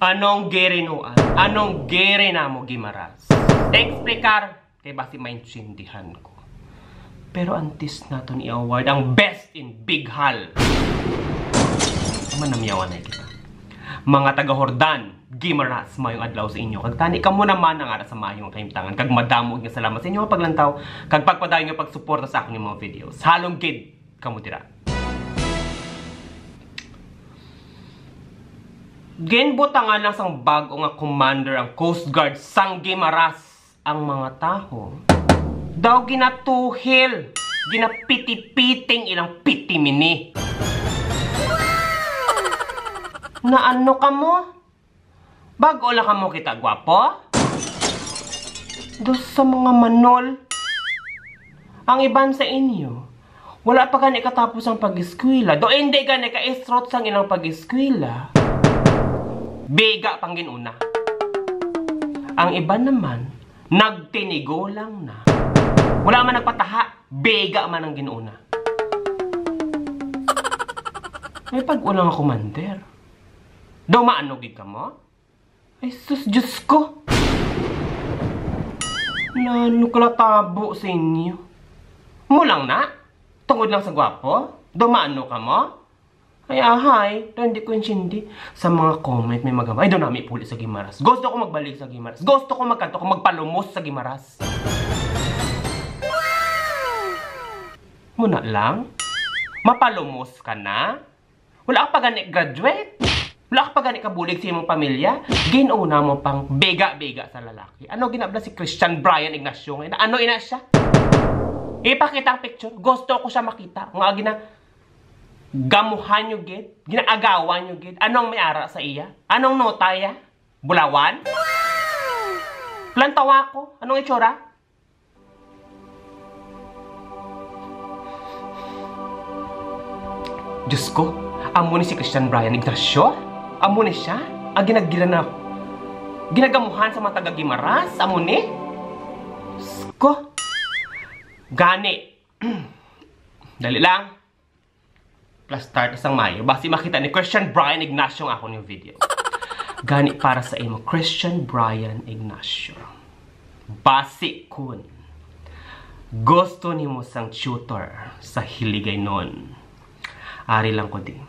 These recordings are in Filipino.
Anong gerinuan? Anong geri na mo gimaras? Explicar kay basi maintindihan ko. Pero antes naton i-award ang best in Big Hall. Manamyawan na kita. Mga taga-Hordan, gimaras mayong adlaw sa inyo. Kag tani kamo naman ang ara sa mayong kahimtangan. Kag madamog nga salamat sa inyo paglantaw. Kag pagpadayon nga pagsuporta sa akong mga videos. Halong gid kamo dira. Ginbutangan lang sang bago nga commander ang Coast Guard sang gimaras ang mga taho. Daw ginatuhil, ginapiti-piting ilang pitimini. Na ano ka mo? Bago lang ka mo kita, gwapo? Dos sa mga manol. Ang iban sa inyo, wala pa gani katapos ang pag-eskwela. Do hindi gani ka-estrot sang ilang pag-eskwela. Bega pang ginuna. Ang iba naman, nagtinigo lang na. Wala man nagpataha, bega man ang ginuna. May pag-ulang ako, commander. Daw maanogig ka mo? Ay sus, Diyos ko! Nano kalatabo sa inyo? Mulang na? Tungod lang sa gwapo? Daw maano ka mo? Ay ahay, daw hindi ko insindi. Sa mga comment may magama. Ay daw nami puli sa Gimaras. Gusto ko magbalik sa Gimaras. Gusto ko magkanto ko magpalumos sa Gimaras. Muna lang? Mapalumos ka na? Wala ka pa gani graduate? Wala ka pa gani kabulig sa imong pamilya? Ginuna mo pang bega-bega sa lalaki. Ano ginabla si Christian Brian Ignacio ngayon? Ano ina siya? Ipakita ang picture. Gusto ko siya makita. Nga gina gamuhan nyo gid? Ginaagawan nyo gid? Anong may ara sa iya? Anong nota ya? Bulawan? Plantawa ko? Anong itsura? Diyos ko, amo ni si Christian Brian Ignacio? Amo ni siya? Ginagila na ginagamuhan sa mga taga-Gimaras? Amo ni? Diyos ko. Gani. Dali lang. Plus start isang Mayo. Basi makita ni Christian Brian Ignacio ako ng video. Gani para sa imo, Christian Brian Ignacio. Basi kun gusto ni mo sang tutor sa hiligay nun. Ari lang ko din.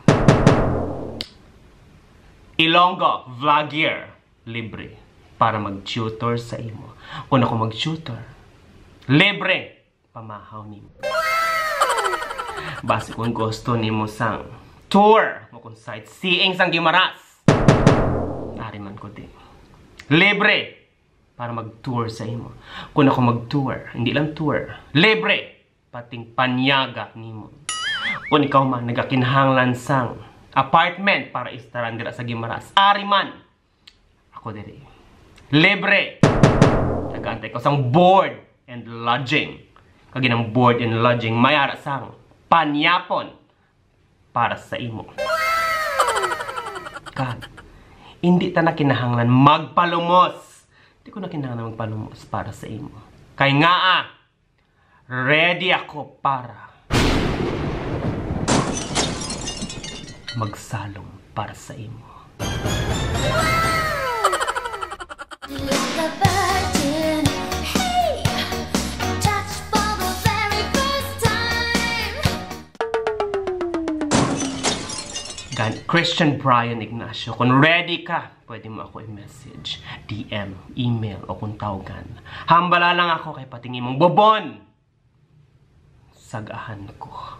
Ilonggo Vlogger libre para mag-tutor sa imo. Kung ako mag-tutor, libre pamahaw nimo. Basi kung gusto nimo sang tour mo kung sightseeing sang Gimaras, nari man ko din. Libre para mag-tour sa imo. Kung ako mag-tour, hindi lang tour, libre pating panyaga nimo. Kung ikaw man nagakinahanglan sang apartment para istaran dira sa Gimaras, ari man ako diri. Libre. Nagaantay ko sang board and lodging. Kaginang board and lodging mayara sang panyapon para sa imo. Kag, hindi ta na kinahanglan magpalumos. Hindi ko na kinahanglan magpalumos para sa imo. Kay nga ready ako para magsalong para sa imo. Christian Brian Ignacio. Kung ready ka, pwede mo ako i-message, DM, email, o kung tawagan. Hambala lang ako kay patingin mong bobon. Sagahan ko.